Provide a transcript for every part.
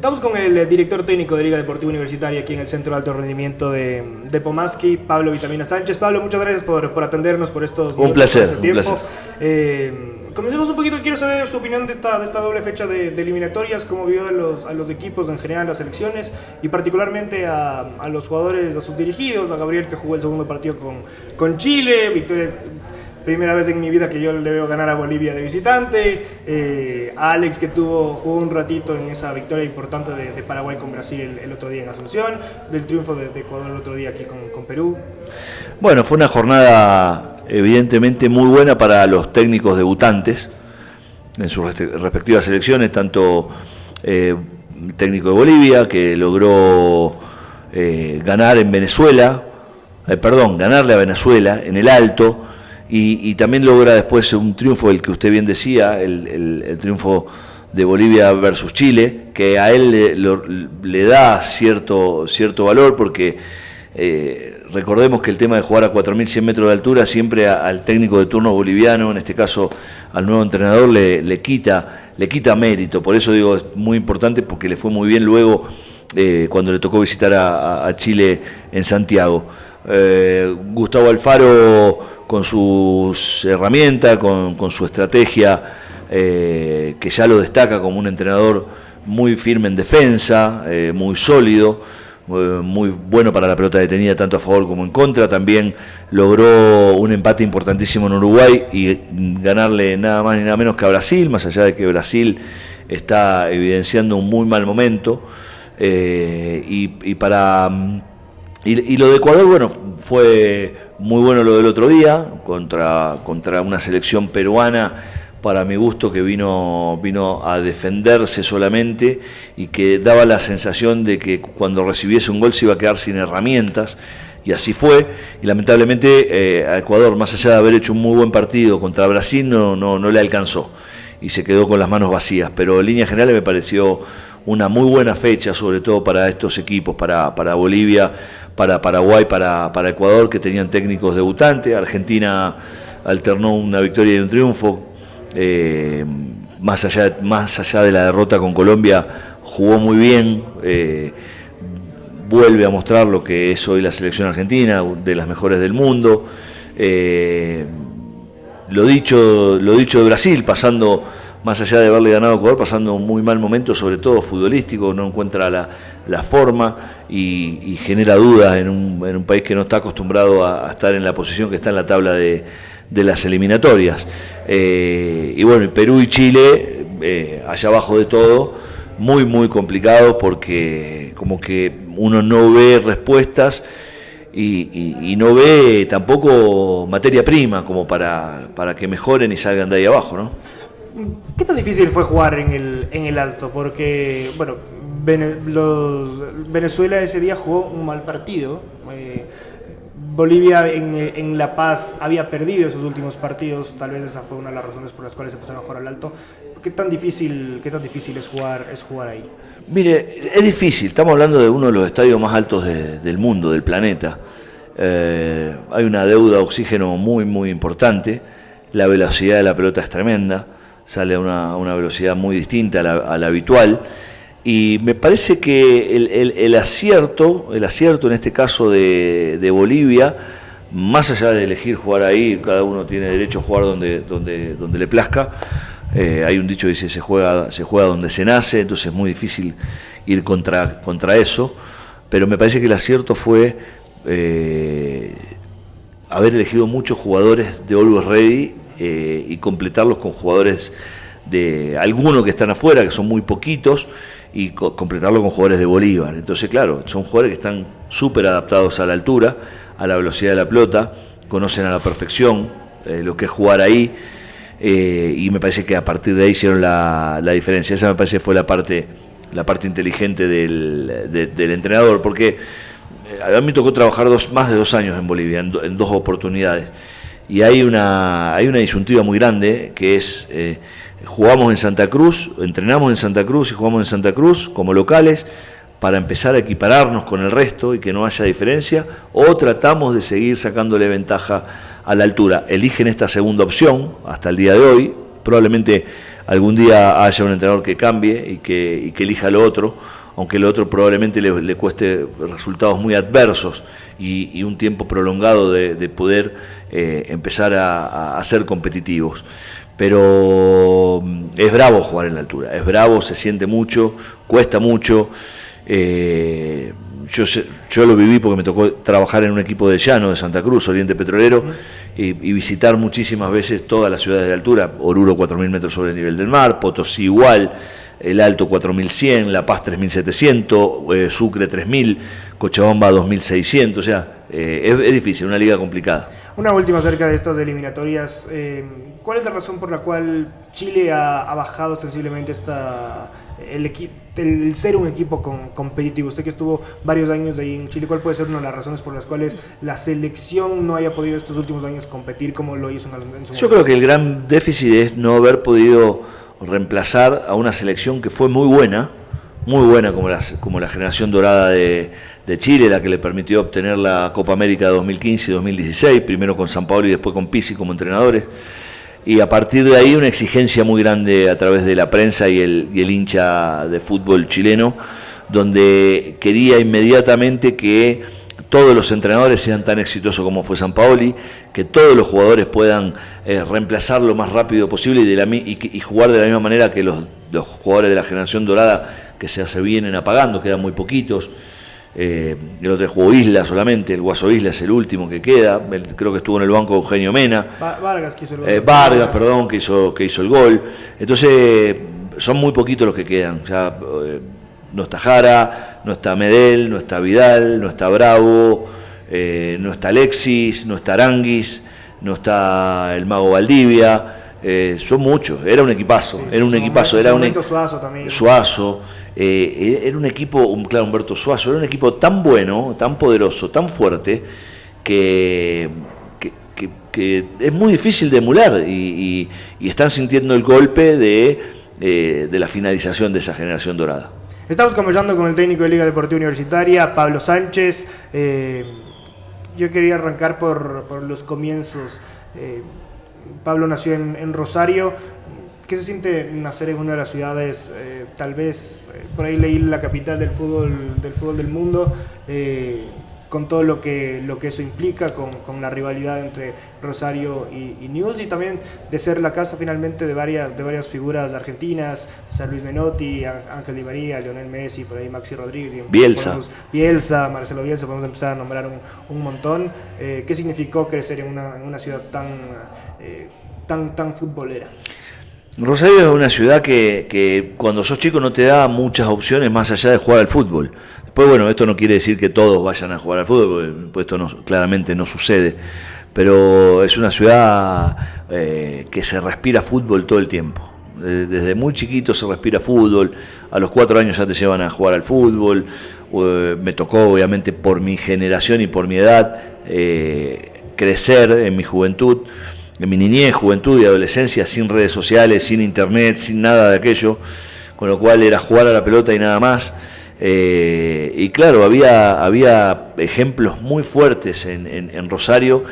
Estamos con el director técnico de Liga Deportiva Universitaria aquí en el Centro de Alto Rendimiento de Pomaski, Pablo Vitamina Sánchez. Pablo, muchas gracias por atendernos, por estos minutos. Un placer. Comencemos un poquito, quiero saber su opinión de esta doble fecha de eliminatorias, cómo vio a los equipos en general, las selecciones, y particularmente a los jugadores, a sus dirigidos, a Gabriel, que jugó el segundo partido con Chile, victoria. Primera vez en mi vida que yo le veo ganar a Bolivia de visitante, a Alex, que jugó un ratito en esa victoria importante de Paraguay con Brasil el otro día en Asunción, del triunfo de Ecuador el otro día aquí con Perú. Bueno, fue una jornada evidentemente muy buena para los técnicos debutantes en sus respectivas selecciones, tanto el técnico de Bolivia, que logró ganarle a Venezuela en el Alto, y también logra después un triunfo, el que usted bien decía, el triunfo de Bolivia versus Chile, que a él le da cierto valor, porque recordemos que el tema de jugar a 4.100 metros de altura siempre al técnico de turno boliviano, en este caso al nuevo entrenador, le quita mérito. Por eso digo, es muy importante, porque le fue muy bien luego cuando le tocó visitar a Chile en Santiago. Gustavo Alfaro, con sus herramientas, con su estrategia, que ya lo destaca como un entrenador muy firme en defensa, muy sólido, muy bueno para la pelota detenida tanto a favor como en contra. También logró un empate importantísimo en Uruguay y ganarle nada más ni nada menos que a Brasil, más allá de que Brasil está evidenciando un muy mal momento. Y lo de Ecuador, bueno, fue muy bueno lo del otro día, contra una selección peruana, para mi gusto, que vino a defenderse solamente, y que daba la sensación de que cuando recibiese un gol se iba a quedar sin herramientas, y así fue. Y lamentablemente a Ecuador, más allá de haber hecho un muy buen partido contra Brasil, no le alcanzó, y se quedó con las manos vacías. Pero en líneas generales me pareció una muy buena fecha, sobre todo para estos equipos, para Bolivia, para Paraguay, para Ecuador, que tenían técnicos debutantes. Argentina alternó una victoria y un triunfo. Más allá de la derrota con Colombia, jugó muy bien. Vuelve a mostrar lo que es hoy la selección argentina, de las mejores del mundo. Lo dicho de Brasil, pasando, más allá de haberle ganado a Ecuador, pasando un muy mal momento, sobre todo futbolístico, no encuentra la forma y genera dudas en un país que no está acostumbrado a estar en la posición que está en la tabla de las eliminatorias. Y bueno, Perú y Chile, allá abajo de todo, muy muy complicado, porque como que uno no ve respuestas y no ve tampoco materia prima como para que mejoren y salgan de ahí abajo, ¿no? ¿Qué tan difícil fue jugar en el Alto? Porque, bueno, Venezuela ese día jugó un mal partido. Bolivia en La Paz había perdido esos últimos partidos. Tal vez esa fue una de las razones por las cuales se empezaron a jugar al Alto. ¿Qué tan difícil es jugar ahí? Mire, es difícil. Estamos hablando de uno de los estadios más altos del mundo, del planeta. Hay una deuda de oxígeno muy, muy importante. La velocidad de la pelota es tremenda. Sale a una velocidad muy distinta a la habitual, y me parece que el acierto en este caso de Bolivia, más allá de elegir jugar ahí, cada uno tiene derecho a jugar donde le plazca. Hay un dicho que dice se juega donde se nace, entonces es muy difícil ir contra eso, pero me parece que el acierto fue haber elegido muchos jugadores de Always Ready, y completarlos con jugadores de algunos que están afuera, que son muy poquitos, y completarlo con jugadores de Bolívar. Entonces, claro, son jugadores que están súper adaptados a la altura, a la velocidad de la pelota, conocen a la perfección lo que es jugar ahí, y me parece que a partir de ahí hicieron la diferencia. Esa me parece que fue la parte inteligente del entrenador, porque a mí me tocó trabajar más de 2 años en Bolivia, en 2 oportunidades. Y hay una disyuntiva muy grande, que es jugamos en Santa Cruz, entrenamos en Santa Cruz y jugamos en Santa Cruz como locales para empezar a equipararnos con el resto y que no haya diferencia, o tratamos de seguir sacándole ventaja a la altura. Eligen esta segunda opción hasta el día de hoy. Probablemente algún día haya un entrenador que cambie y que elija lo otro, aunque lo otro probablemente le cueste resultados muy adversos y un tiempo prolongado de poder empezar a ser competitivos. Pero es bravo jugar en la altura, es bravo, se siente mucho, cuesta mucho. Yo lo viví porque me tocó trabajar en un equipo de llano de Santa Cruz, Oriente Petrolero, y visitar muchísimas veces todas las ciudades de altura. Oruro 4.000 metros sobre el nivel del mar, Potosí igual, El Alto 4.100, La Paz 3.700, Sucre 3.000, Cochabamba 2.600, o sea, es difícil, una liga complicada. Una última acerca de estas eliminatorias. ¿Cuál es la razón por la cual Chile ha bajado sensiblemente el ser un equipo competitivo? Usted que estuvo varios años ahí en Chile, ¿cuál puede ser una de las razones por las cuales la selección no haya podido estos últimos años competir como lo hizo en su momento? Yo creo que el gran déficit es no haber podido reemplazar a una selección que fue muy buena como la generación dorada de Chile, la que le permitió obtener la Copa América de 2015 y 2016, primero con Sampaoli y después con Pizzi como entrenadores, y a partir de ahí una exigencia muy grande a través de la prensa y el hincha de fútbol chileno, donde quería inmediatamente que todos los entrenadores sean tan exitosos como fue Sampaoli, que todos los jugadores puedan reemplazar lo más rápido posible y jugar de la misma manera que los jugadores de la generación dorada que se vienen apagando, quedan muy poquitos. El otro jugó Isla solamente, el Guaso Isla es el último que queda, creo que estuvo en el banco Eugenio Mena. Vargas que hizo el gol. Vargas, perdón, que hizo el gol. Entonces, son muy poquitos los que quedan. Ya, no está Jara, no está Medel, no está Vidal, no está Bravo, no está Alexis, no está Aranguis, no está el Mago Valdivia. Son muchos, era un equipazo, sí, era un equipazo, era un Suazo también. Suazo, era un equipo, claro, Humberto Suazo, era un equipo tan bueno, tan poderoso, tan fuerte, que es muy difícil de emular y están sintiendo el golpe de la finalización de esa generación dorada. Estamos conversando con el técnico de Liga Deportiva Universitaria, Pablo Sánchez. Yo quería arrancar por los comienzos. Pablo nació en Rosario. ¿Qué se siente nacer en una de las ciudades, tal vez, por ahí leí la capital del fútbol del mundo, con todo lo que eso implica, con la rivalidad entre Rosario y Newell's, y también de ser la casa finalmente de varias figuras argentinas, San Luis Menotti, Ángel Di María, Lionel Messi, por ahí Maxi Rodríguez, Bielsa, Marcelo Bielsa, podemos empezar a nombrar un montón. ¿Qué significó crecer en una ciudad tan futbolera? Rosario es una ciudad que cuando sos chico no te da muchas opciones más allá de jugar al fútbol. Después, bueno, esto no quiere decir que todos vayan a jugar al fútbol, porque esto claramente no sucede, pero es una ciudad que se respira fútbol todo el tiempo. Desde muy chiquito se respira fútbol, a los 4 años ya te llevan a jugar al fútbol. Me tocó, obviamente, por mi generación y por mi edad, crecer en mi juventud, en mi niñez, juventud y adolescencia, sin redes sociales, sin internet, sin nada de aquello, con lo cual era jugar a la pelota y nada más. Y claro, había ejemplos muy fuertes en Rosario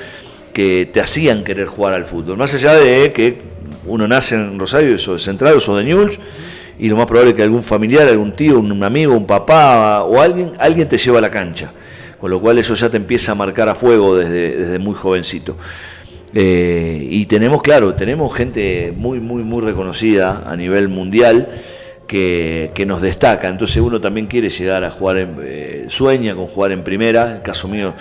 que te hacían querer jugar al fútbol, más allá de que uno nace en Rosario, eso de Central o de Newell's, y lo más probable es que algún familiar, algún tío, un amigo, un papá o alguien te lleva a la cancha, con lo cual eso ya te empieza a marcar a fuego desde muy jovencito. Y tenemos gente muy reconocida a nivel mundial que nos destaca, entonces uno también quiere llegar a jugar, sueña con jugar en primera. En el caso mío,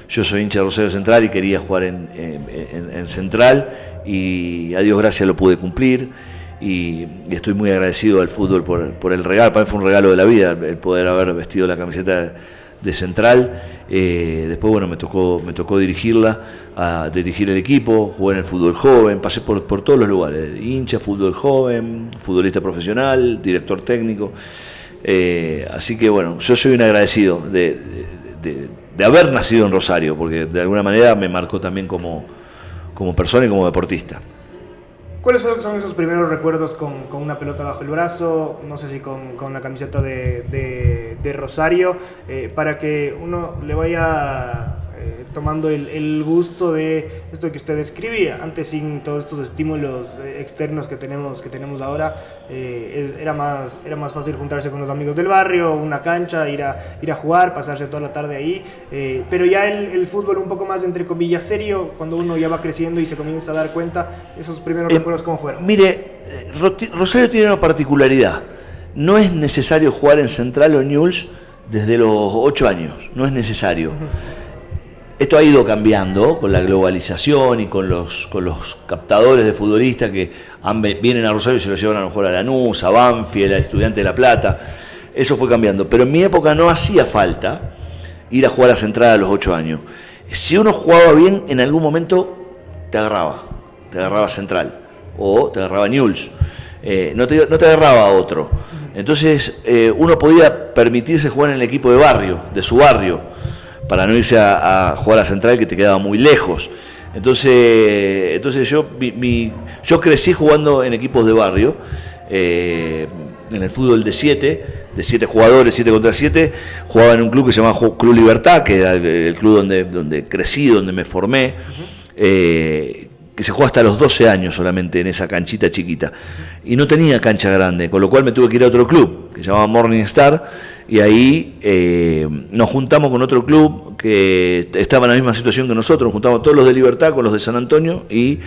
yo soy hincha de Rosario Central y quería jugar en Central, y a Dios gracias lo pude cumplir, y estoy muy agradecido al fútbol por el regalo. Para mí fue un regalo de la vida el poder haber vestido la camiseta de Central. Después, bueno, me tocó dirigir el equipo, jugué en el fútbol joven, pasé por todos los lugares: hincha, fútbol joven, futbolista profesional, director técnico. Así que bueno, yo soy un agradecido de haber nacido en Rosario, porque de alguna manera me marcó también como persona y como deportista. ¿Cuáles son esos primeros recuerdos con una pelota bajo el brazo? No sé si con la camiseta de Rosario, para que uno le vaya tomando el gusto de esto que usted describía. Antes, sin todos estos estímulos externos que tenemos ahora, era más fácil juntarse con los amigos del barrio, una cancha, ir a jugar, pasarse toda la tarde ahí, pero ya el fútbol un poco más, entre comillas, serio, cuando uno ya va creciendo y se comienza a dar cuenta, esos primeros recuerdos, ¿cómo fueron? Mire, Rosario tiene una particularidad. No es necesario jugar en Central o Newell's desde los 8 años, no es necesario. Esto ha ido cambiando con la globalización y con los captadores de futbolistas que vienen a Rosario y se los llevan a lo mejor a Lanús, a Banfield, a Estudiantes de La Plata. Eso fue cambiando, pero en mi época no hacía falta ir a jugar a Central a los 8 años. Si uno jugaba bien, en algún momento te agarraba Central o te agarraba Newell's, no te agarraba otro. Entonces uno podía permitirse jugar en el equipo de barrio, de su barrio, para no irse a jugar a Central, que te quedaba muy lejos. Entonces yo crecí jugando en equipos de barrio, en el fútbol de 7 jugadores, 7 contra 7, jugaba en un club que se llamaba Club Libertad, que era el club donde crecí, donde me formé, que se juega hasta los 12 años solamente en esa canchita chiquita, y no tenía cancha grande, con lo cual me tuve que ir a otro club, que se llamaba Morning Star, y ahí nos juntamos con otro club que estaba en la misma situación que nosotros, nos juntamos todos los de Libertad con los de San Antonio, y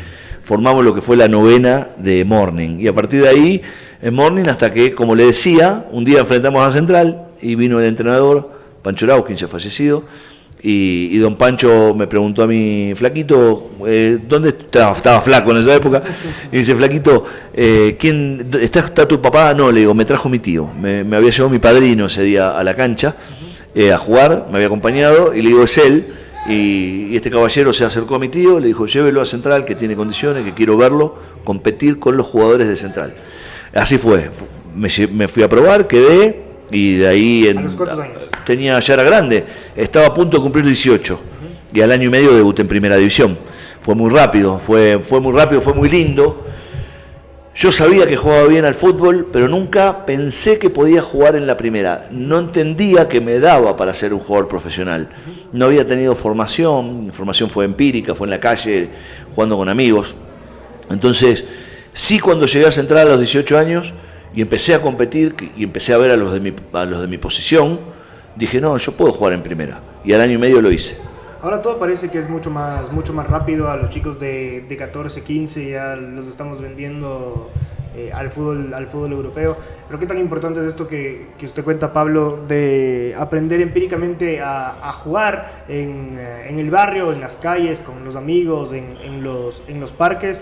formamos lo que fue la novena de Morning, y a partir de ahí, en Morning, hasta que, como le decía, un día enfrentamos a Central, y vino el entrenador, Pancho Rauskin, ya fallecido, y don Pancho me preguntó a mí, flaquito, ¿dónde estaba flaco en esa época? Y dice, flaquito, ¿quién está tu papá? No, le digo, me trajo mi tío. Me había llevado mi padrino ese día a la cancha a jugar, me había acompañado, y le digo, es él. Y este caballero se acercó a mi tío, le dijo, llévelo a Central, que tiene condiciones, que quiero verlo competir con los jugadores de Central. Así fue, me fui a probar, quedé, y de ahí ¿A los cuántos años? Ya era grande, estaba a punto de cumplir 18, y al año y medio debuté en Primera División. Fue muy rápido, fue muy lindo. Yo sabía que jugaba bien al fútbol, pero nunca pensé que podía jugar en la primera. No entendía que me daba para ser un jugador profesional. No había tenido formación, mi formación fue empírica, fue en la calle, jugando con amigos. Entonces, sí, cuando llegué a Central a los 18 años y empecé a competir y empecé a ver a los de mi posición, dije, no, yo puedo jugar en primera. Y al año y medio lo hice. Ahora todo parece que es mucho más rápido. A los chicos de 14, 15 ya los estamos vendiendo al fútbol europeo. Pero qué tan importante es esto que usted cuenta, Pablo, de aprender empíricamente a jugar en el barrio, en las calles, con los amigos, en los parques,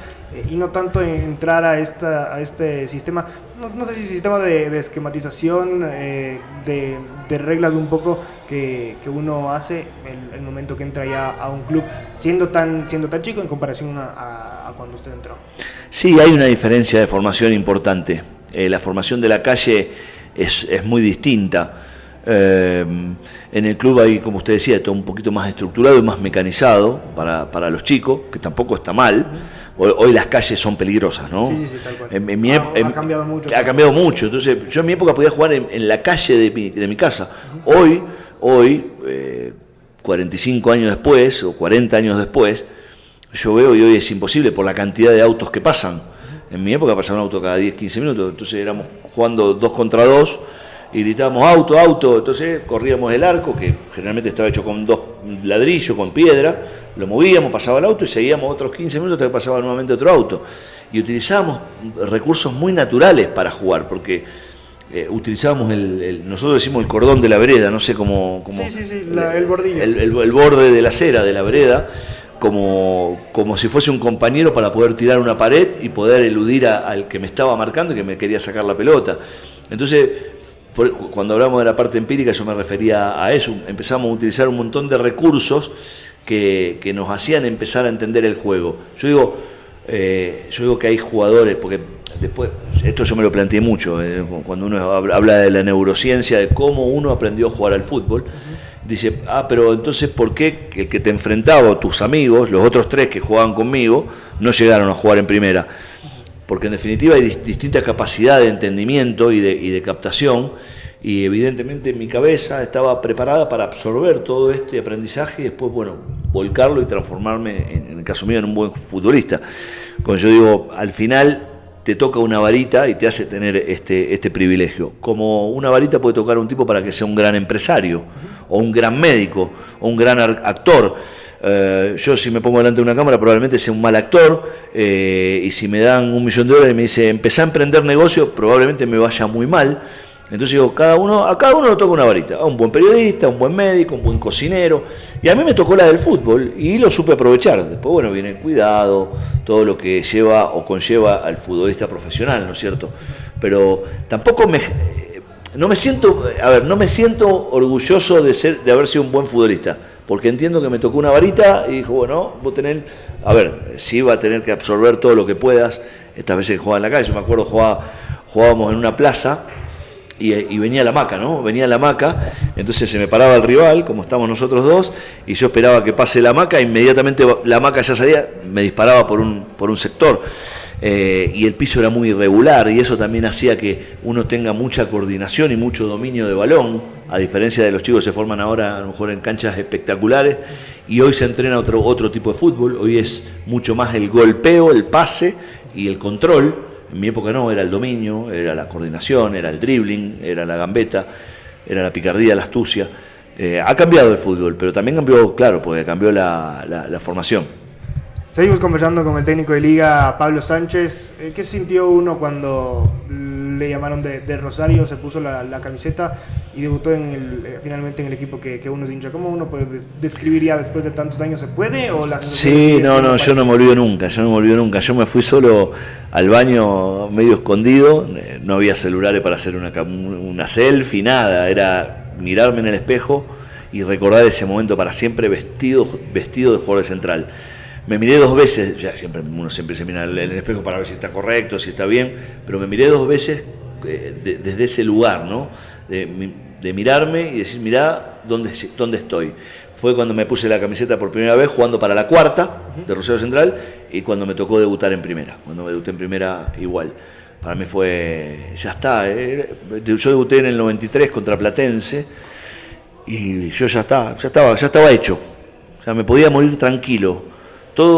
y no tanto entrar a este sistema, no sé si sistema de esquematización, de reglas un poco que uno hace el momento que entra ya a un club, siendo tan chico en comparación a cuando usted entró. Sí, hay una diferencia de formación importante. La formación de la calle es muy distinta. En el club hay, como usted decía, todo un poquito más estructurado y más mecanizado para los chicos, que tampoco está mal. Hoy las calles son peligrosas, ¿no? Sí, tal cual. Ha cambiado mucho. Ha cambiado mucho. Entonces, yo en mi época podía jugar en la calle de mi casa. Hoy 45 años después o 40 años después, yo veo, y hoy es imposible por la cantidad de autos que pasan. En mi época pasaba un auto cada 10, 15 minutos, entonces éramos jugando 2 contra 2 y gritábamos auto, entonces corríamos el arco, que generalmente estaba hecho con 2 ladrillos, con piedra, lo movíamos, pasaba el auto y seguíamos otros 15 minutos hasta que pasaba nuevamente otro auto. Y utilizábamos recursos muy naturales para jugar, porque utilizábamos nosotros decimos el cordón de la vereda, no sé cómo el bordillo. El borde de la acera de la vereda, como si fuese un compañero para poder tirar una pared y poder eludir al que me estaba marcando y que me quería sacar la pelota. Entonces, cuando hablamos de la parte empírica, yo me refería a eso. Empezamos a utilizar un montón de recursos que nos hacían empezar a entender el juego. Yo digo que hay jugadores, porque después, esto yo me lo planteé mucho, cuando uno habla de la neurociencia, de cómo uno aprendió a jugar al fútbol. Dice, pero entonces, ¿por qué el que te enfrentaba, tus amigos, los otros 3 que jugaban conmigo, no llegaron a jugar en primera? Porque en definitiva hay distintas capacidades de entendimiento y de captación, y evidentemente mi cabeza estaba preparada para absorber todo este aprendizaje y después, bueno, volcarlo y transformarme, en el caso mío, en un buen futbolista. Como yo digo, al final te toca una varita y te hace tener este privilegio. Como una varita puede tocar a un tipo para que sea un gran empresario, o un gran médico, o un gran actor. Yo si me pongo delante de una cámara probablemente sea un mal actor, y si me dan $1 millón y me dice empezá a emprender negocio, probablemente me vaya muy mal. Entonces digo, a cada uno le toca una varita, a un buen periodista, a un buen médico, un buen cocinero, y a mí me tocó la del fútbol y lo supe aprovechar. Después, bueno, viene el cuidado, todo lo que lleva o conlleva al futbolista profesional, ¿no es cierto? Pero tampoco no me siento orgulloso de haber sido un buen futbolista, porque entiendo que me tocó una varita y dijo, bueno, vos tenés, sí va a tener que absorber todo lo que puedas. Estas veces que jugaba en la calle, yo me acuerdo jugábamos en una plaza, y venía la hamaca, ¿no? Venía la hamaca, entonces se me paraba el rival, como estamos nosotros dos, y yo esperaba que pase la hamaca, inmediatamente la hamaca ya salía, me disparaba por un sector, y el piso era muy irregular, y eso también hacía que uno tenga mucha coordinación y mucho dominio de balón, a diferencia de los chicos que se forman ahora a lo mejor en canchas espectaculares, y hoy se entrena otro tipo de fútbol, hoy es mucho más el golpeo, el pase y el control. En mi época no, era el dominio, era la coordinación, era el dribbling, era la gambeta, era la picardía, la astucia. Ha cambiado el fútbol, pero también cambió, claro, porque cambió la formación. Seguimos conversando con el técnico de Liga, Pablo Sánchez. ¿Qué sintió uno cuando le llamaron de Rosario, se puso la camiseta y debutó finalmente en el equipo que uno es hincha? ¿Cómo uno puede describir ya después de tantos años? ¿Se puede? ¿O la sí, no, yo no me olvido nunca, Yo me fui solo al baño medio escondido, no había celulares para hacer una selfie, nada, era mirarme en el espejo y recordar ese momento para siempre vestido de jugador de Central. Me miré 2 veces, uno siempre se mira en el espejo para ver si está correcto, si está bien, pero me miré 2 veces desde ese lugar, ¿no? De mirarme y decir, mirá dónde estoy. Fue cuando me puse la camiseta por primera vez jugando para la cuarta de Rosario Central y cuando me tocó debutar en primera. Cuando me debuté en primera igual. Para mí fue, ya está. Yo debuté en el 93 contra Platense y yo ya estaba hecho. O sea, me podía morir tranquilo.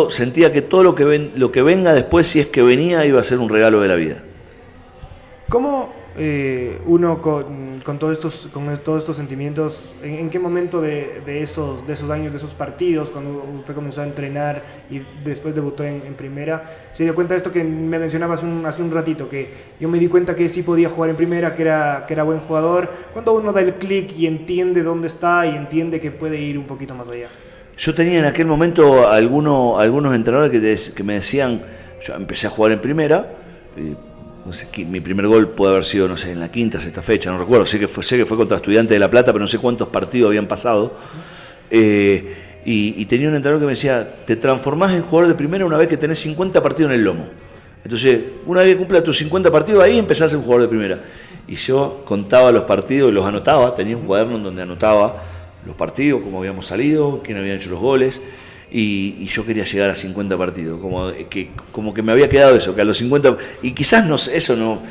Sentía que todo lo que venga después, si es que venía, iba a ser un regalo de la vida. ¿Cómo uno con todos estos sentimientos, en qué momento de esos años, de esos partidos, cuando usted comenzó a entrenar y después debutó en primera, se dio cuenta de esto que me mencionaba hace un ratito, que yo me di cuenta que sí podía jugar en primera, que era buen jugador? Cuando uno da el clic y entiende dónde está y entiende que puede ir un poquito más allá. Yo tenía en aquel momento algunos entrenadores que me decían, yo empecé a jugar en primera, no sé, mi primer gol puede haber sido, no sé, en la quinta, sexta fecha, no recuerdo, sé que fue contra Estudiantes de La Plata, pero no sé cuántos partidos habían pasado, y tenía un entrenador que me decía, te transformás en jugador de primera una vez que tenés 50 partidos en el lomo. Entonces, una vez que cumplas tus 50 partidos, ahí empezás a ser un jugador de primera. Y yo contaba los partidos y los anotaba, tenía un cuaderno en donde anotaba los partidos, cómo habíamos salido, quién había hecho los goles, y yo quería llegar a 50 partidos, como que me había quedado eso, que a los 50, y quizás eso no,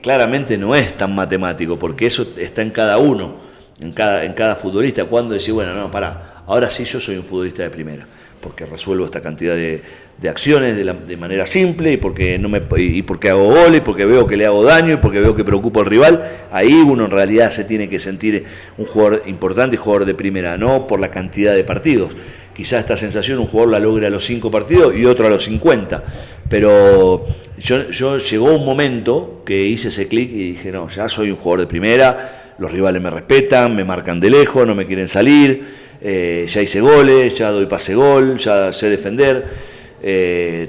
claramente no es tan matemático, porque eso está en cada uno, en cada futbolista, cuando decir, bueno, no, pará, ahora sí yo soy un futbolista de primera, porque resuelvo esta cantidad de acciones de manera simple, y porque hago goles, porque veo que le hago daño, y porque veo que preocupo al rival. Ahí uno en realidad se tiene que sentir un jugador importante y jugador de primera, no por la cantidad de partidos. Quizás esta sensación un jugador la logre a los 5 partidos y otro a los 50, pero yo llegó un momento que hice ese clic y dije, no, ya soy un jugador de primera, los rivales me respetan, me marcan de lejos, no me quieren salir, ya hice goles, ya doy pase gol, ya sé defender,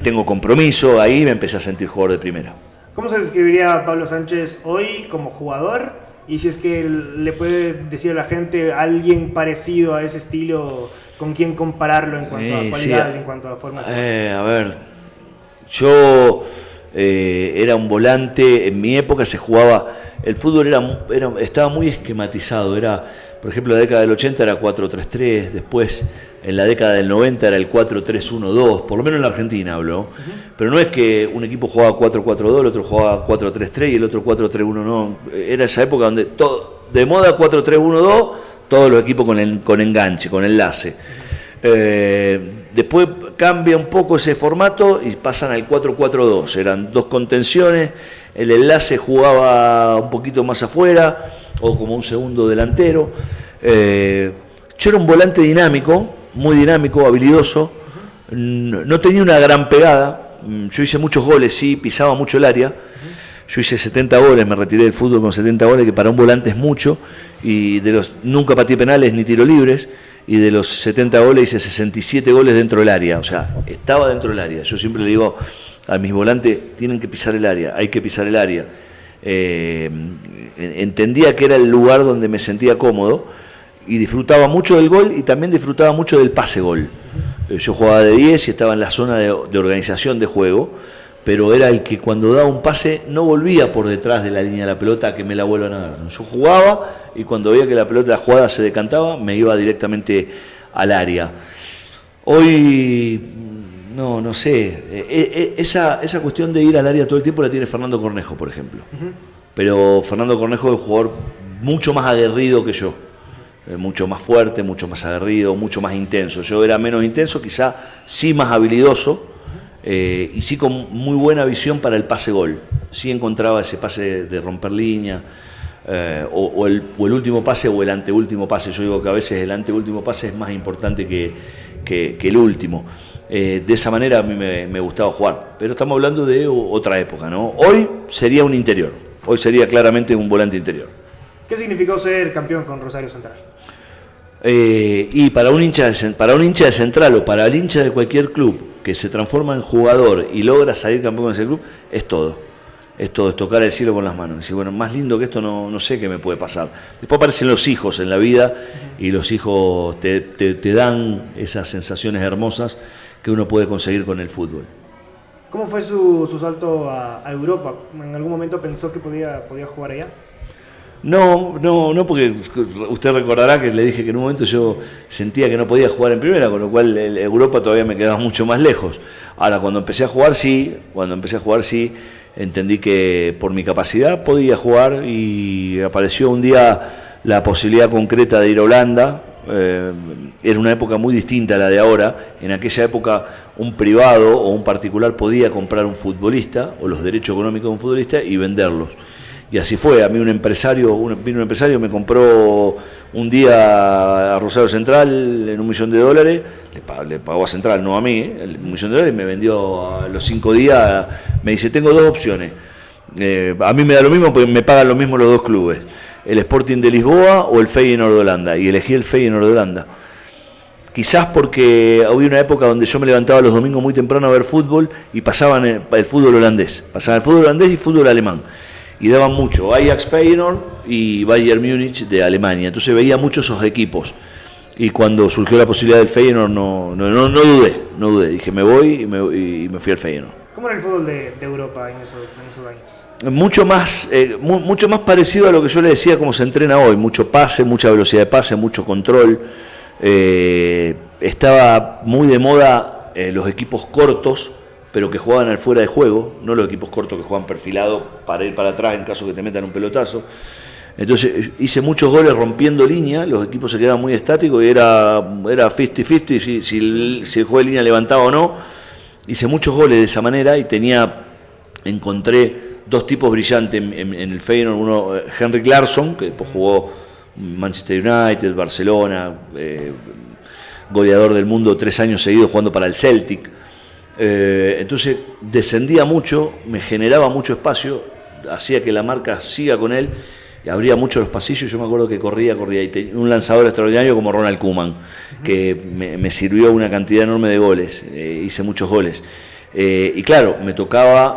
tengo compromiso, ahí me empecé a sentir jugador de primera. ¿Cómo se describiría a Pablo Sánchez hoy como jugador? Y si es que le puede decir a la gente alguien parecido a ese estilo, ¿con quién compararlo en cuanto a cualidades, en cuanto a forma de jugar? A ver, yo era un volante, en mi época se jugaba, el fútbol estaba muy esquematizado, por ejemplo, en la década del 80 era 4-3-3, después en la década del 90 era el 4-3-1-2, por lo menos en la Argentina hablo, pero no es que un equipo jugaba 4-4-2, el otro jugaba 4-3-3 y el otro 4-3-1, no, era esa época donde de moda 4-3-1-2, todos los equipos con enganche, con enlace. Después cambia un poco ese formato y pasan al 4-4-2. Eran 2 contenciones, el enlace jugaba un poquito más afuera o como un segundo delantero. Yo era un volante dinámico, muy dinámico, habilidoso. No tenía una gran pegada. Yo hice muchos goles, sí, pisaba mucho el área. Yo hice 70 goles, me retiré del fútbol con 70 goles, que para un volante es mucho. Y nunca pateé penales ni tiro libres. Y de los 70 goles hice 67 goles dentro del área, o sea, estaba dentro del área. Yo siempre le digo a mis volantes, tienen que pisar el área, hay que pisar el área. Entendía que era el lugar donde me sentía cómodo y disfrutaba mucho del gol y también disfrutaba mucho del pase-gol. Yo jugaba de 10 y estaba en la zona de organización de juego, pero era el que cuando daba un pase no volvía por detrás de la línea de la pelota a que me la vuelvan a dar. Yo jugaba y cuando veía que la pelota, la jugada se decantaba, me iba directamente al área. Hoy, no sé, esa cuestión de ir al área todo el tiempo la tiene Fernando Cornejo, por ejemplo. Pero Fernando Cornejo es un jugador mucho más aguerrido que yo. Mucho más fuerte, mucho más aguerrido, mucho más intenso. Yo era menos intenso, quizá sí más habilidoso, y sí con muy buena visión para el pase-gol. Sí encontraba ese pase de romper línea, o el último pase o el anteúltimo pase. Yo digo que a veces el anteúltimo pase es más importante que el último. De esa manera a mí me gustaba jugar. Pero estamos hablando de otra época, ¿no? Hoy sería un interior. Hoy sería claramente un volante interior. ¿Qué significó ser campeón con Rosario Central? Y para un hincha de Central o para el hincha de cualquier club que se transforma en jugador y logra salir campeón con ese club, es todo. Es todo, es tocar el cielo con las manos. Y bueno, más lindo que esto no sé qué me puede pasar. Después aparecen los hijos en la vida y los hijos te dan esas sensaciones hermosas que uno puede conseguir con el fútbol. ¿Cómo fue su salto a Europa? ¿En algún momento pensó que podía jugar allá? No, porque usted recordará que le dije que en un momento yo sentía que no podía jugar en primera, con lo cual Europa todavía me quedaba mucho más lejos. Ahora, cuando empecé a jugar sí, entendí que por mi capacidad podía jugar y apareció un día la posibilidad concreta de ir a Holanda. Era una época muy distinta a la de ahora. En aquella época un privado o un particular podía comprar un futbolista o los derechos económicos de un futbolista y venderlos. Y así fue. A mí vino un empresario, me compró un día a Rosario Central en $1 millón, le pagó a Central, no a mí, $1 millón, y me vendió a los 5 días, me dice, tengo 2 opciones. A mí me da lo mismo porque me pagan lo mismo los 2 clubes, el Sporting de Lisboa o el Feyenoord de Holanda, y elegí el Feyenoord de Holanda. Quizás porque había una época donde yo me levantaba los domingos muy temprano a ver fútbol y pasaban el fútbol holandés, y fútbol alemán. Y daban mucho, Ajax, Feyenoord y Bayern Múnich de Alemania. Entonces veía mucho esos equipos. Y cuando surgió la posibilidad del Feyenoord no dudé. Dije, me voy y me fui al Feyenoord. ¿Cómo era el fútbol de Europa en esos años? Mucho más parecido a lo que yo le decía como se entrena hoy. Mucho pase, mucha velocidad de pase, mucho control. Estaba muy de moda los equipos cortos, pero que jugaban al fuera de juego, no los equipos cortos que juegan perfilado para ir para atrás en caso que te metan un pelotazo. Entonces hice muchos goles rompiendo línea, los equipos se quedaban muy estáticos y era 50-50 si el juego de línea levantaba o no. Hice muchos goles de esa manera y encontré 2 tipos brillantes en el Feyenoord. Uno, Henrik Larsson, que después jugó Manchester United, Barcelona, goleador del mundo 3 años seguidos jugando para el Celtic. Entonces descendía mucho, me generaba mucho espacio, hacía que la marca siga con él y abría mucho los pasillos. Yo me acuerdo que corría y tenía un lanzador extraordinario como Ronald Koeman, que me sirvió una cantidad enorme de goles. Hice muchos goles y claro,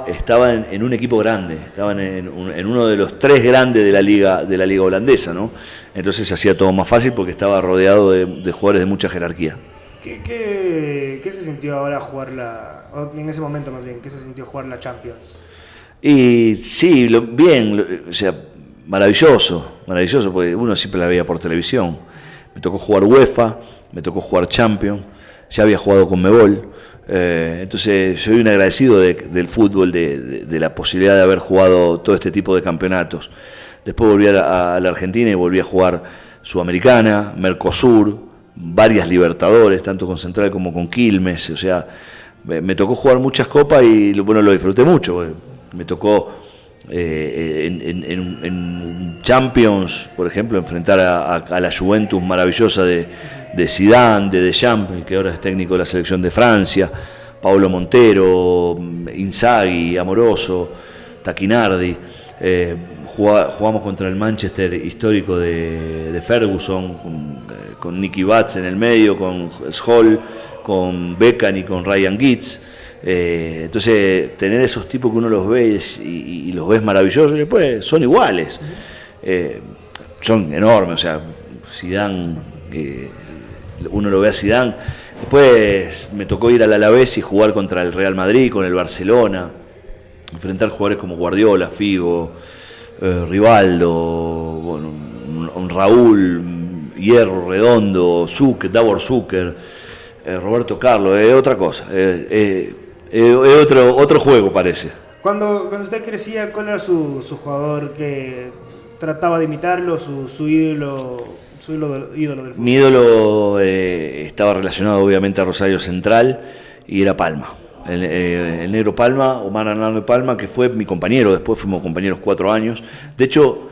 estaba en un equipo grande, estaba en uno de los 3 grandes de la liga holandesa, ¿no? Entonces se hacía todo más fácil porque estaba rodeado de jugadores de mucha jerarquía. ¿Qué se sintió ahora en ese momento más bien, qué se sintió jugar la Champions? Y sí, o sea, maravilloso, porque uno siempre la veía por televisión. Me tocó jugar UEFA, me tocó jugar Champions, ya había jugado con Conmebol, entonces soy un agradecido del fútbol, de la posibilidad de haber jugado todo este tipo de campeonatos. Después volví a la Argentina y volví a jugar Sudamericana, Mercosur, varias Libertadores, tanto con Central como con Quilmes. O sea, me tocó jugar muchas copas y bueno, lo disfruté mucho. Me tocó en Champions, por ejemplo, enfrentar a la Juventus maravillosa de Zidane, de Deschamps, el que ahora es técnico de la selección de Francia, Paolo Montero, Inzaghi, Amoroso, Tacchinardi. Jugamos contra el Manchester histórico de Ferguson, con Nicky Butt en el medio, con Scholl, con Beckham y con Ryan Giggs. Entonces, tener esos tipos que uno los ve y los ves maravillosos, y después son iguales, son enormes. O sea, Zidane, uno lo ve a Zidane. Después me tocó ir al Alavés y jugar contra el Real Madrid, con el Barcelona, enfrentar jugadores como Guardiola, Figo, Rivaldo, bueno, un Raúl, Hierro, Redondo, Davor Zucker, Roberto Carlos, es otra cosa, es otro juego, parece. Cuando usted crecía, ¿cuál era su jugador que trataba de imitarlo, su ídolo del fútbol? Mi ídolo estaba relacionado obviamente a Rosario Central y era Palma. El negro Palma, Omar Arnaldo Palma, que fue mi compañero, después fuimos compañeros 4 años. De hecho,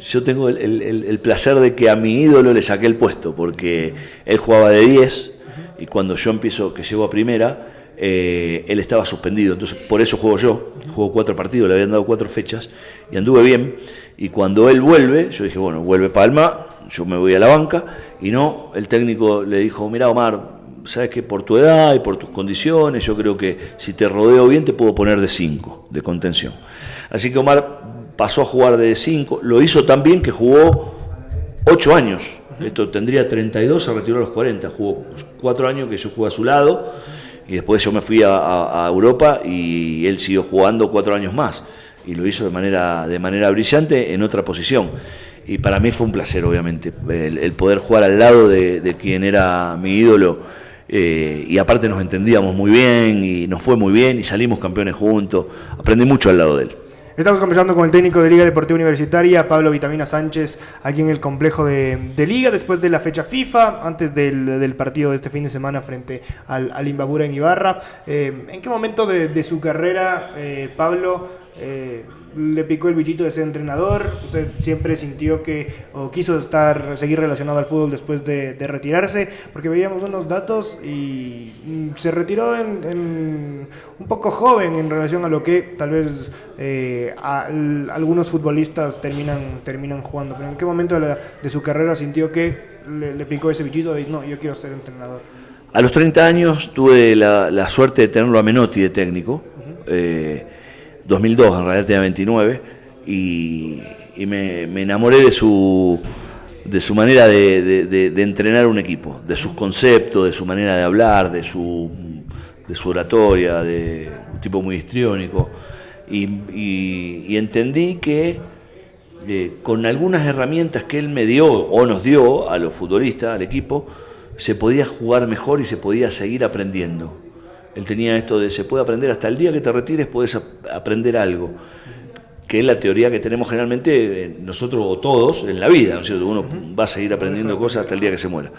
yo tengo el placer de que a mi ídolo le saqué el puesto, porque él jugaba de 10 y cuando yo empiezo, que llego a primera, él estaba suspendido, entonces por eso juego 4 partidos, le habían dado 4 fechas y anduve bien. Y cuando él vuelve, yo dije, bueno, vuelve Palma, yo me voy a la banca, y no, el técnico le dijo, mirá Omar, sabes que por tu edad y por tus condiciones, yo creo que si te rodeo bien te puedo poner de 5, de contención. Así que Omar pasó a jugar de 5, lo hizo tan bien que jugó 8 años, esto tendría 32, se retiró a los 40, jugó 4 años que yo jugué a su lado, y después yo me fui a Europa y él siguió jugando 4 años más, y lo hizo de manera brillante en otra posición. Y para mí fue un placer, obviamente, el poder jugar al lado de quien era mi ídolo, y aparte nos entendíamos muy bien y nos fue muy bien y salimos campeones juntos, aprendí mucho al lado de él. Estamos conversando con el técnico de Liga Deportiva Universitaria, Pablo Vitamina Sánchez, aquí en el complejo de Liga, después de la fecha FIFA, antes del partido de este fin de semana frente al Imbabura en Ibarra. ¿En qué momento de su carrera, Pablo, le picó el bichito de ser entrenador? ¿Usted siempre sintió o quiso seguir relacionado al fútbol después de retirarse? Porque veíamos unos datos y se retiró un poco joven en relación a lo que tal vez algunos futbolistas terminan jugando. Pero ¿en qué momento de su carrera sintió que le picó ese bichito de no, yo quiero ser entrenador? A los 30 años tuve la suerte de tenerlo a Menotti de técnico. 2002, en realidad tenía 29, y me enamoré de su manera de entrenar un equipo, de sus conceptos, de su manera de hablar, de su oratoria, de un tipo muy histriónico, y entendí que con algunas herramientas que él me dio o nos dio a los futbolistas, al equipo, se podía jugar mejor y se podía seguir aprendiendo. Él tenía esto de se puede aprender hasta el día que te retires, puedes aprender algo, que es la teoría que tenemos generalmente nosotros o todos en la vida, ¿no es cierto? Uno va a seguir aprendiendo cosas hasta el día que se muera.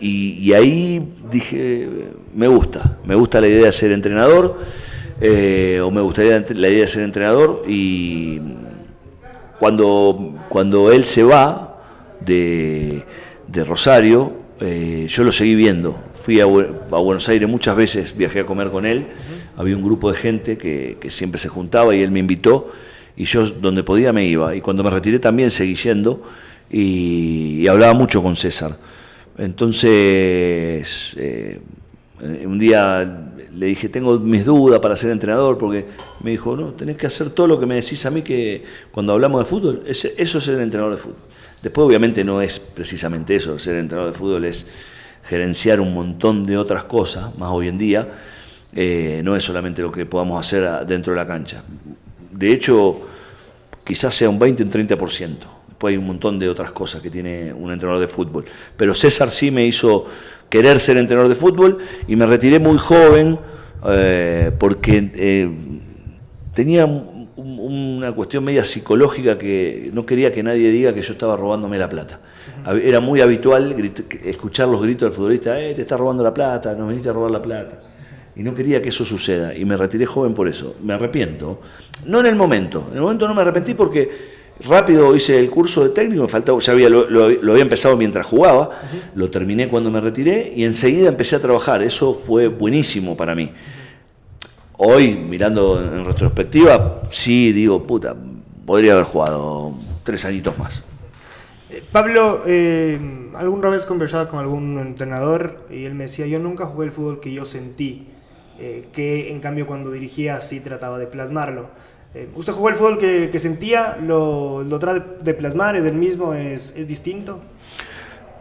Y ahí dije, me gusta la idea de ser entrenador, o me gustaría la idea de ser entrenador, y cuando él se va de Rosario, yo lo seguí viendo. Fui a Buenos Aires muchas veces, viajé a comer con él, había un grupo de gente que siempre se juntaba y él me invitó, y yo donde podía me iba, y cuando me retiré también seguí yendo, y hablaba mucho con César. Entonces un día le dije, tengo mis dudas para ser entrenador, porque me dijo, no, tenés que hacer todo lo que me decís a mí, que cuando hablamos de fútbol, eso es ser entrenador de fútbol. Después obviamente no es precisamente eso, ser entrenador de fútbol es gerenciar un montón de otras cosas, más hoy en día, no es solamente lo que podamos hacer dentro de la cancha. De hecho, quizás sea un 20 o un 30%, después hay un montón de otras cosas que tiene un entrenador de fútbol. Pero César sí me hizo querer ser entrenador de fútbol, y me retiré muy joven, porque tenía una cuestión media psicológica que no quería que nadie diga que yo estaba robándome la plata. Era muy habitual escuchar los gritos del futbolista, te está robando la plata, nos viniste a robar la plata. Y no quería que eso suceda, y me retiré joven por eso. Me arrepiento. No en el momento no me arrepentí porque rápido hice el curso de técnico, me faltaba, ya lo había empezado mientras jugaba, lo terminé cuando me retiré y enseguida empecé a trabajar. Eso fue buenísimo para mí. Hoy, mirando en retrospectiva, sí digo, podría haber jugado 3 añitos más. Pablo, alguna vez conversaba con algún entrenador y él me decía, yo nunca jugué el fútbol que yo sentí, que en cambio cuando dirigía sí trataba de plasmarlo. ¿Usted jugó el fútbol que sentía? ¿Lo trata de plasmar? ¿Es el mismo? ¿Es distinto?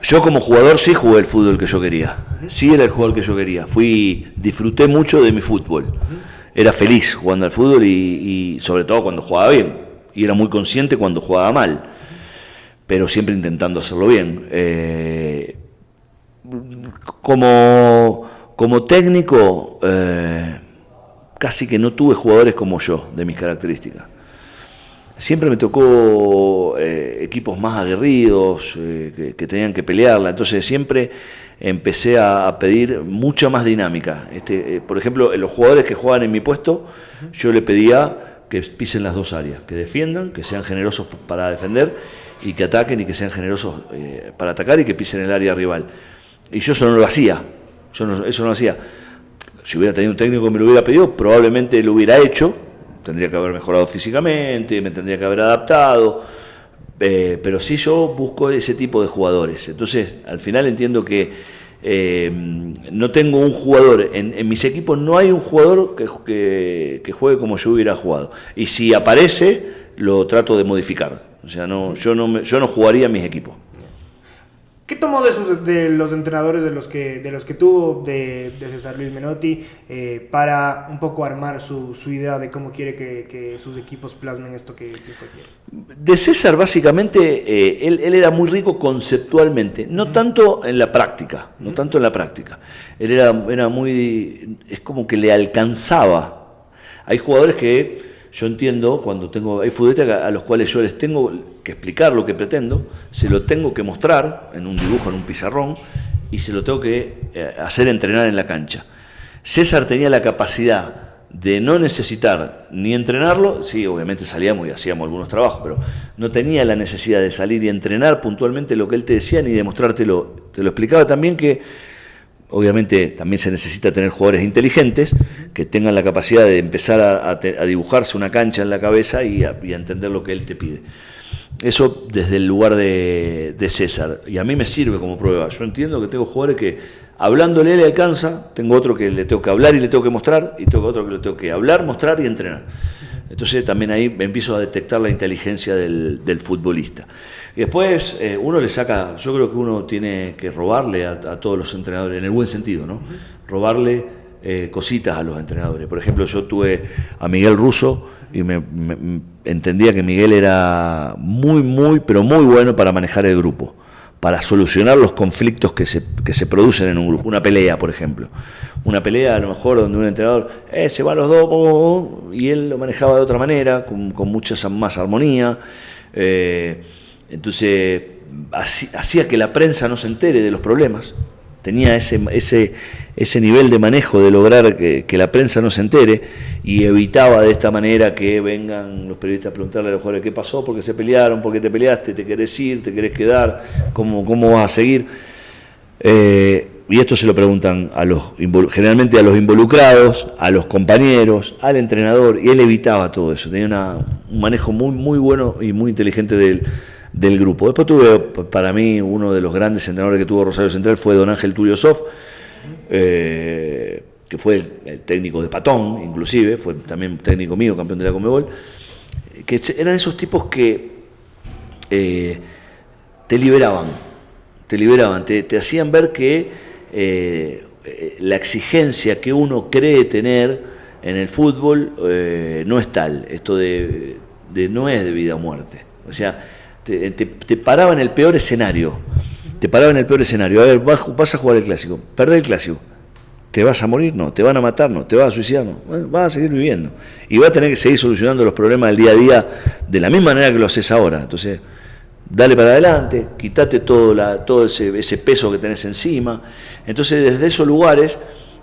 Yo como jugador sí jugué el fútbol que yo quería. Sí era el jugador que yo quería. Disfruté mucho de mi fútbol. Era feliz jugando al fútbol y sobre todo cuando jugaba bien. Y era muy consciente cuando jugaba mal. Pero siempre intentando hacerlo bien. Como técnico, casi que no tuve jugadores como yo, de mis características. Siempre me tocó equipos más aguerridos, que tenían que pelearla, entonces siempre empecé a pedir mucha más dinámica. Por ejemplo, los jugadores que juegan en mi puesto, yo le pedía que pisen las 2 áreas, que defiendan, que sean generosos para defender, y que ataquen y que sean generosos para atacar y que pisen el área rival. Y yo eso no lo hacía, eso no lo hacía. Si hubiera tenido un técnico que me lo hubiera pedido, probablemente lo hubiera hecho, tendría que haber mejorado físicamente, me tendría que haber adaptado, pero sí yo busco ese tipo de jugadores. Entonces, al final entiendo que no tengo un jugador, en mis equipos no hay un jugador que juegue como yo hubiera jugado. Y si aparece, lo trato de modificar. O sea, yo no jugaría en mis equipos. ¿Qué tomó de los entrenadores de los que tuvo de César Luis Menotti para un poco armar su idea de cómo quiere que sus equipos plasmen esto que usted quiere? De César, básicamente, él era muy rico conceptualmente, no tanto en la práctica, Él era muy, es como que le alcanzaba. Hay jugadores que yo entiendo, hay futbolistas a los cuales yo les tengo que explicar lo que pretendo, se lo tengo que mostrar en un dibujo, en un pizarrón, y se lo tengo que hacer entrenar en la cancha. César tenía la capacidad de no necesitar ni entrenarlo, sí, obviamente salíamos y hacíamos algunos trabajos, pero no tenía la necesidad de salir y entrenar puntualmente lo que él te decía, ni de mostrártelo. Te lo explicaba también que obviamente también se necesita tener jugadores inteligentes que tengan la capacidad de empezar a dibujarse una cancha en la cabeza y a entender lo que él te pide. Eso desde el lugar de César. Y a mí me sirve como prueba. Yo entiendo que tengo jugadores que hablándole le alcanza, tengo otro que le tengo que hablar y le tengo que mostrar, y tengo otro que le tengo que hablar, mostrar y entrenar. Entonces también ahí empiezo a detectar la inteligencia del futbolista. Y después uno le saca, yo creo que uno tiene que robarle a todos los entrenadores, en el buen sentido, ¿no? Robarle cositas a los entrenadores. Por ejemplo, yo tuve a Miguel Russo y me entendía que Miguel era pero muy bueno para manejar el grupo, para solucionar los conflictos que se producen en un grupo. Una pelea, por ejemplo. Una pelea a lo mejor donde un entrenador se va a los dos y él lo manejaba de otra manera, con mucha más armonía. Entonces hacía que la prensa no se entere de los problemas. Tenía ese nivel de manejo de lograr que la prensa no se entere, y evitaba de esta manera que vengan los periodistas a preguntarle a los jugadores qué pasó, por qué se pelearon, por qué te peleaste, te querés ir, te querés quedar, cómo vas a seguir. Y esto se lo preguntan generalmente a los involucrados, a los compañeros, al entrenador, y él evitaba todo eso. Tenía un manejo muy bueno y muy inteligente del grupo. Después tuve, para mí, uno de los grandes entrenadores que tuvo Rosario Central fue don Ángel Tulio Sof, que fue el técnico de Patón, inclusive, fue también técnico mío, campeón de la Conmebol, que eran esos tipos que te liberaban, te hacían ver que la exigencia que uno cree tener en el fútbol no es tal, esto de no es de vida o muerte. O sea, te paraba en el peor escenario. A ver, vas a jugar el clásico, perdés el clásico. ¿Te vas a morir? No. ¿Te van a matar? No. ¿Te vas a suicidar? No. Bueno, vas a seguir viviendo. Y vas a tener que seguir solucionando los problemas del día a día de la misma manera que lo haces ahora. Entonces, dale para adelante, quítate todo ese peso que tenés encima. Entonces, desde esos lugares,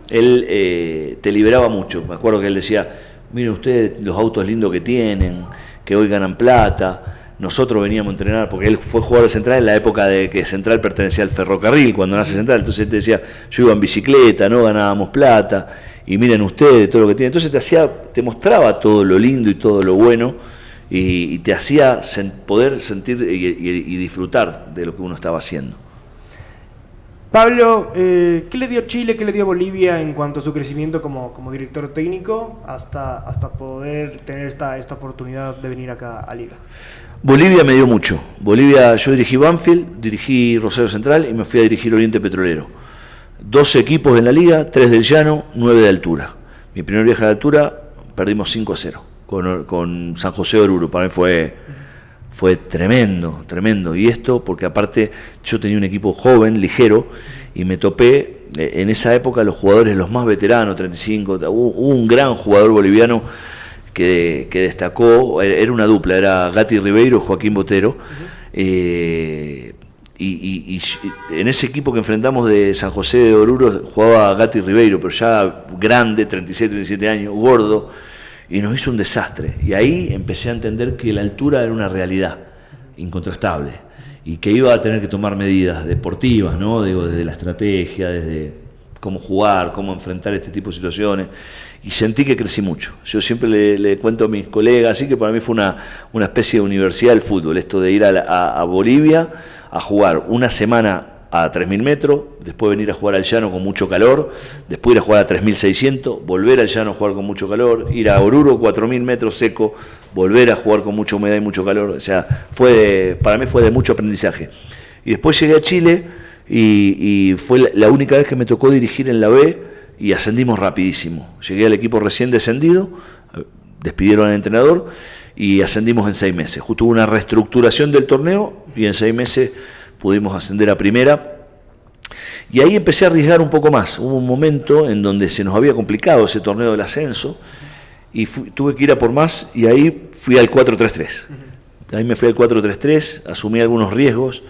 él te liberaba mucho. Me acuerdo que él decía, miren ustedes los autos lindos que tienen, que hoy ganan plata. Nosotros veníamos a entrenar, porque él fue jugador de Central en la época de que Central pertenecía al ferrocarril, cuando nace Central. Entonces él te decía, yo iba en bicicleta, no ganábamos plata, y miren ustedes todo lo que tienen. Entonces te mostraba todo lo lindo y todo lo bueno, y te hacía poder sentir y disfrutar de lo que uno estaba haciendo. Pablo, ¿qué le dio Chile, qué le dio Bolivia en cuanto a su crecimiento como director técnico hasta poder tener esta oportunidad de venir acá a Liga? Bolivia me dio mucho. Bolivia, yo dirigí Banfield, dirigí Rosario Central y me fui a dirigir Oriente Petrolero. 12 equipos en la liga, 3 del llano, 9 de altura. Mi primer viaje de altura perdimos 5-0 con San José de Oruro. Para mí fue tremendo, tremendo. Y esto porque aparte yo tenía un equipo joven, ligero, y me topé en esa época los jugadores los más veteranos, 35, hubo un gran jugador boliviano que destacó, era una dupla, era Gatti Ribeiro y Joaquín Botero. Y en ese equipo que enfrentamos de San José de Oruro jugaba Gatti Ribeiro, pero ya grande, 36, 37 años, gordo, y nos hizo un desastre. Y ahí empecé a entender que la altura era una realidad incontrastable y que iba a tener que tomar medidas deportivas, ¿no? Digo, desde la estrategia, desde cómo jugar, cómo enfrentar este tipo de situaciones. Y sentí que crecí mucho. Yo siempre le cuento a mis colegas, así que para mí fue una especie de universidad del fútbol, esto de ir a Bolivia a jugar una semana a 3.000 metros, después venir a jugar al llano con mucho calor, después ir a jugar a 3.600, volver al llano a jugar con mucho calor, ir a Oruro 4.000 metros seco, volver a jugar con mucha humedad y mucho calor. O sea, para mí fue de mucho aprendizaje. Y después llegué a Chile y fue la única vez que me tocó dirigir en la B, y ascendimos rapidísimo. Llegué al equipo recién descendido, despidieron al entrenador y ascendimos en 6 meses. Justo hubo una reestructuración del torneo y en 6 meses pudimos ascender a primera. Y ahí empecé a arriesgar un poco más. Hubo un momento en donde se nos había complicado ese torneo del ascenso y tuve que ir a por más, y ahí fui al 4-3-3. Ahí me fui al 4-3-3, asumí algunos riesgos.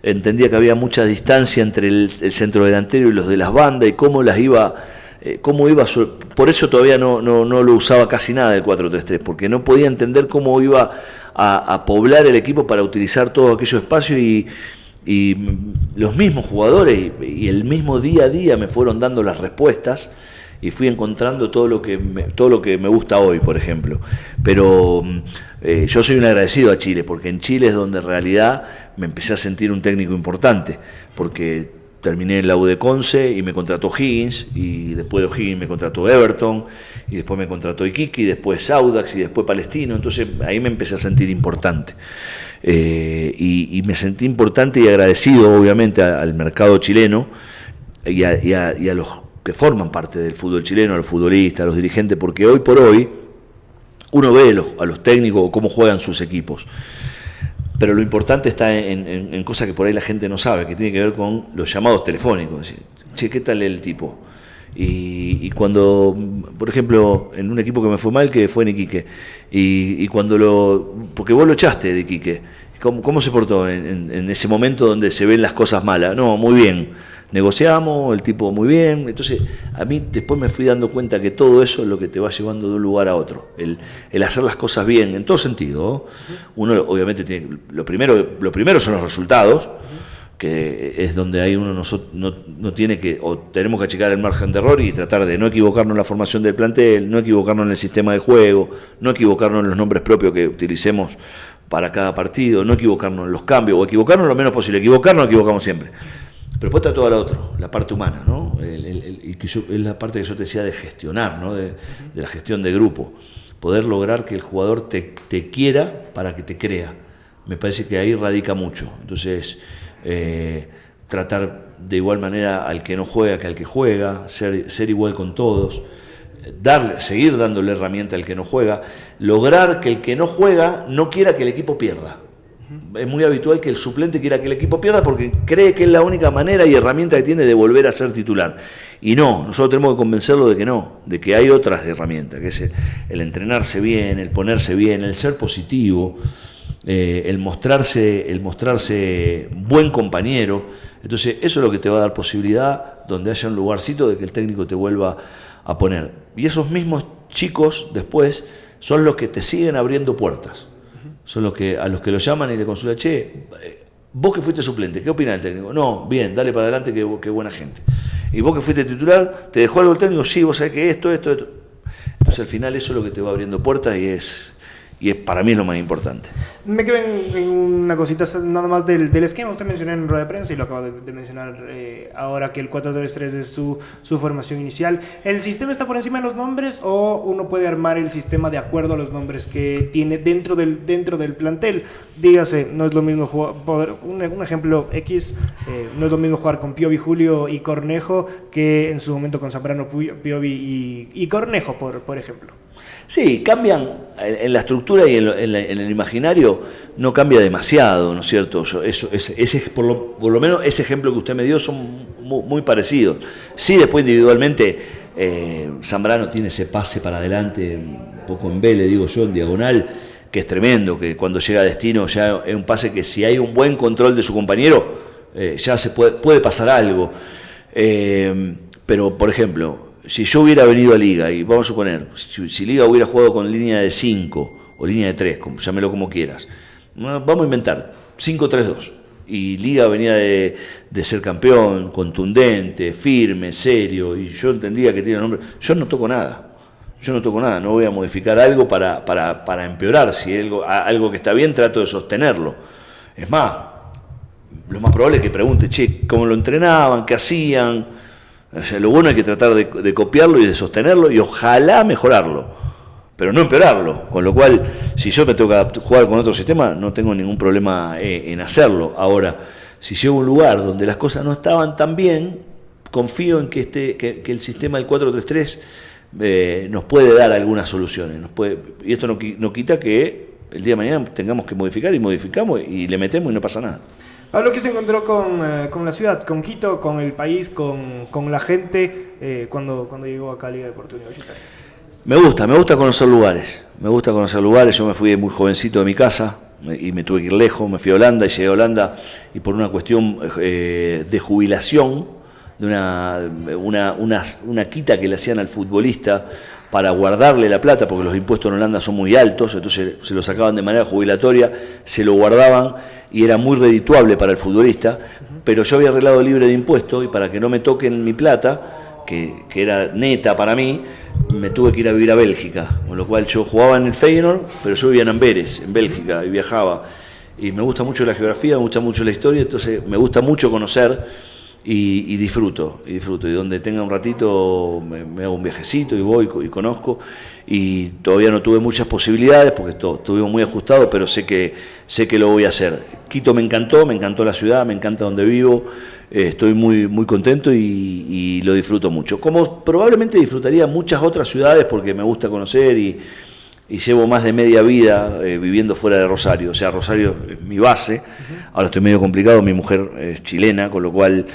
Entendía que había mucha distancia entre el centro delantero y los de las bandas y cómo iba. Por eso todavía no lo usaba casi nada del 4-3-3, porque no podía entender cómo iba a poblar el equipo para utilizar todos aquellos espacios, y los mismos jugadores y el mismo día a día me fueron dando las respuestas y fui encontrando todo lo que me gusta hoy, por ejemplo. Pero yo soy un agradecido a Chile, porque en Chile es donde en realidad me empecé a sentir un técnico importante, porque terminé en la U de Conce y me contrató Higgins, y después de Higgins me contrató Everton, y después me contrató Iquique, y después Audax, y después Palestino. Entonces ahí me empecé a sentir importante. Y me sentí importante y agradecido, obviamente, al mercado chileno y a los que forman parte del fútbol chileno, a los futbolistas, a los dirigentes, porque hoy por hoy uno ve a los técnicos cómo juegan sus equipos. Pero lo importante está en cosas que por ahí la gente no sabe, que tiene que ver con los llamados telefónicos. Che, ¿qué tal el tipo? Y cuando, por ejemplo, en un equipo que me fue mal, que fue en Iquique, y cuando porque vos lo echaste de Iquique, ¿cómo se portó en ese momento donde se ven las cosas malas? No, muy bien. Negociamos, el tipo muy bien. Entonces a mí después me fui dando cuenta que todo eso es lo que te va llevando de un lugar a otro, el hacer las cosas bien en todo sentido. Uno obviamente tiene, lo primero son los resultados, que es donde ahí uno no tiene que, o tenemos que achicar el margen de error y tratar de no equivocarnos en la formación del plantel, no equivocarnos en el sistema de juego, no equivocarnos en los nombres propios que utilicemos para cada partido, no equivocarnos en los cambios, o equivocarnos lo menos posible. Nos equivocamos siempre. Pero después está toda la otra, la parte humana, ¿no? Y que es la parte que yo te decía de gestionar, ¿no? De la gestión de grupo. Poder lograr que el jugador te quiera para que te crea. Me parece que ahí radica mucho. Entonces, tratar de igual manera al que no juega que al que juega, ser igual con todos, seguir dándole herramienta al que no juega, lograr que el que no juega no quiera que el equipo pierda. Es muy habitual que el suplente quiera que el equipo pierda porque cree que es la única manera y herramienta que tiene de volver a ser titular. Y no, nosotros tenemos que convencerlo de que no, de que hay otras herramientas, que es el entrenarse bien, el ponerse bien, el ser positivo, el mostrarse buen compañero. Entonces eso es lo que te va a dar posibilidad, donde haya un lugarcito, de que el técnico te vuelva a poner. Y esos mismos chicos después son los que te siguen abriendo puertas. Son los que, a los que lo llaman y le consultan, che, vos que fuiste suplente, ¿qué opina del técnico? No, bien, dale para adelante, qué buena gente. Y vos que fuiste titular, ¿te dejó algo el técnico? Sí, vos sabés que esto. Entonces al final eso es lo que te va abriendo puertas y es para mí es lo más importante. Me quedo en una cosita nada más del esquema. Usted mencionó en rueda de prensa y lo acaba de mencionar ahora, que el 4-3-3 es su formación inicial. ¿El sistema está por encima de los nombres o uno puede armar el sistema de acuerdo a los nombres que tiene dentro del plantel? Dígase, no es lo mismo jugar, un ejemplo X, no es lo mismo jugar con Piovi, Julio y Cornejo que en su momento con Zambrano, Piovi y Cornejo, por ejemplo. Sí, cambian en la estructura y en el imaginario, no cambia demasiado, ¿no es cierto? Por lo menos ese ejemplo que usted me dio son muy parecidos. Sí, después individualmente Zambrano tiene ese pase para adelante, un poco en B, le digo yo, en diagonal, que es tremendo, que cuando llega a destino ya es un pase que si hay un buen control de su compañero, ya se puede pasar algo. Pero, por ejemplo, si yo hubiera venido a Liga, y vamos a suponer, si Liga hubiera jugado con línea de 5 o línea de 3, llámelo como quieras, vamos a inventar 5-3-2, y Liga venía de ser campeón, contundente, firme, serio, y yo entendía que tiene nombre, yo no toco nada, no voy a modificar algo para empeorar. Si algo que está bien, trato de sostenerlo. Es más, lo más probable es que pregunte, che, ¿cómo lo entrenaban? ¿Qué hacían? O sea, lo bueno es que tratar de copiarlo y de sostenerlo y ojalá mejorarlo, pero no empeorarlo. Con lo cual, si yo me tengo que jugar con otro sistema, no tengo ningún problema en hacerlo. Ahora, si llego a un lugar donde las cosas no estaban tan bien, confío en que el sistema del 4-3-3 nos puede dar algunas soluciones. Y esto no quita que el día de mañana tengamos que modificar y modificamos y le metemos y no pasa nada. Pablo, ¿qué se encontró con la ciudad, con Quito, con el país, con la gente cuando llegó acá a Liga Deportiva Universitaria? Me gusta conocer lugares. Yo me fui muy jovencito de mi casa y me tuve que ir lejos. Me fui a Holanda y llegué a Holanda y por una cuestión de jubilación, de una quita que le hacían al futbolista para guardarle la plata, porque los impuestos en Holanda son muy altos, entonces se lo sacaban de manera jubilatoria, se lo guardaban y era muy redituable para el futbolista, pero yo había arreglado libre de impuestos y para que no me toquen mi plata, que era neta para mí, me tuve que ir a vivir a Bélgica, con lo cual yo jugaba en el Feyenoord, pero yo vivía en Amberes, en Bélgica, y viajaba. Y me gusta mucho la geografía, me gusta mucho la historia, entonces me gusta mucho conocer y disfruto. Y donde tenga un ratito me hago un viajecito y voy y conozco. Y todavía no tuve muchas posibilidades porque estuvimos muy ajustados, pero sé que lo voy a hacer. Quito me encantó la ciudad, me encanta donde vivo, estoy muy, muy contento y lo disfruto mucho. Como probablemente disfrutaría muchas otras ciudades porque me gusta conocer y llevo más de media vida viviendo fuera de Rosario. O sea, Rosario es mi base. Ahora estoy medio complicado, mi mujer es chilena, con lo cual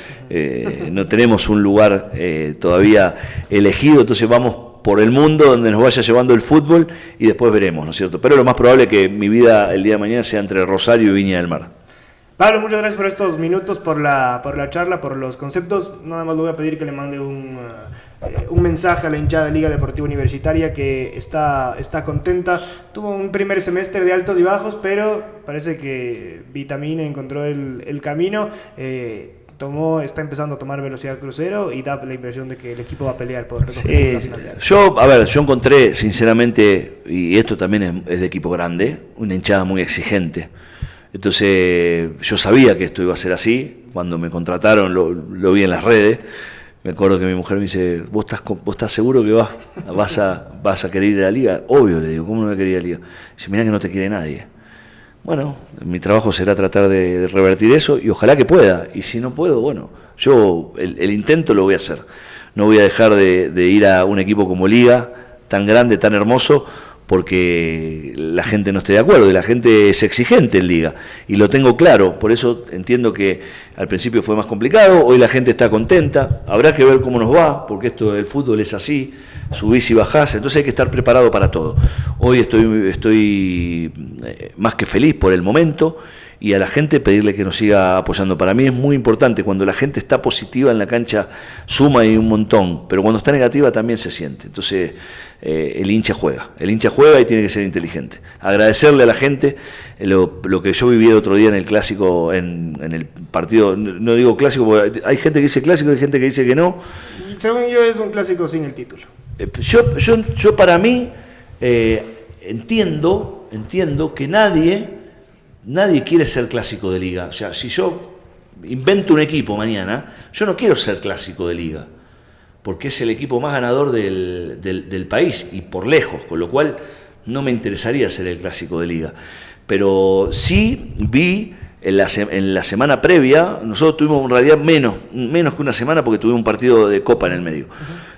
no tenemos un lugar todavía elegido, entonces vamos por el mundo donde nos vaya llevando el fútbol y después veremos, ¿no es cierto? Pero lo más probable es que mi vida el día de mañana sea entre Rosario y Viña del Mar. Pablo, muchas gracias por estos minutos, por la charla, por los conceptos. Nada más le voy a pedir que le mande un mensaje a la hinchada de Liga Deportiva Universitaria que está contenta. Tuvo un primer semestre de altos y bajos, pero parece que Vitamina encontró el camino. Está empezando a tomar velocidad crucero y da la impresión de que el equipo va a pelear por recoger la final. Yo encontré, sinceramente, y esto también es de equipo grande, una hinchada muy exigente. Entonces yo sabía que esto iba a ser así. Cuando me contrataron lo vi en las redes. Me acuerdo que mi mujer me dice, ¿vos estás seguro que vas a querer ir a la Liga? Obvio, le digo, ¿cómo no voy a querer ir a la Liga? Dice, mirá que no te quiere nadie. Bueno, mi trabajo será tratar de revertir eso y ojalá que pueda. Y si no puedo, bueno, yo el intento lo voy a hacer. No voy a dejar de ir a un equipo como Liga, tan grande, tan hermoso, porque la gente no esté de acuerdo, y la gente es exigente en Liga, y lo tengo claro, por eso entiendo que al principio fue más complicado, hoy la gente está contenta, habrá que ver cómo nos va, porque esto del fútbol es así, subís y bajás, entonces hay que estar preparado para todo. Hoy estoy más que feliz por el momento, y a la gente pedirle que nos siga apoyando. Para mí es muy importante, cuando la gente está positiva en la cancha suma y un montón, pero cuando está negativa también se siente. Entonces el hincha juega y tiene que ser inteligente. Agradecerle a la gente lo que yo viví el otro día en el clásico, en el partido, no digo clásico porque hay gente que dice clásico y hay gente que dice que no. Según yo es un clásico sin el título. Yo para mí entiendo que nadie quiere ser clásico de Liga. O sea, si yo invento un equipo mañana, yo no quiero ser clásico de Liga, porque es el equipo más ganador del país, y por lejos, con lo cual no me interesaría ser el clásico de Liga. Pero sí vi en la semana previa, nosotros tuvimos en realidad menos que una semana, porque tuvimos un partido de Copa en el medio,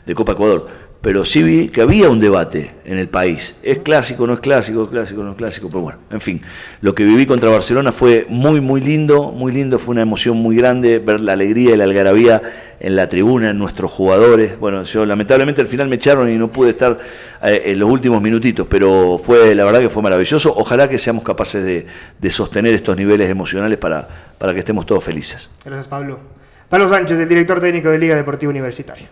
de Copa Ecuador. Pero sí vi que había un debate en el país. ¿Es clásico, no es clásico? ¿Es clásico, no es clásico? Pero bueno, en fin, lo que viví contra Barcelona fue muy lindo, fue una emoción muy grande, ver la alegría y la algarabía en la tribuna, en nuestros jugadores. Bueno, yo lamentablemente al final me echaron y no pude estar en los últimos minutitos, pero la verdad que fue maravilloso. Ojalá que seamos capaces de sostener estos niveles emocionales para que estemos todos felices. Gracias, Pablo. Pablo Sánchez, el director técnico de Liga Deportiva Universitaria.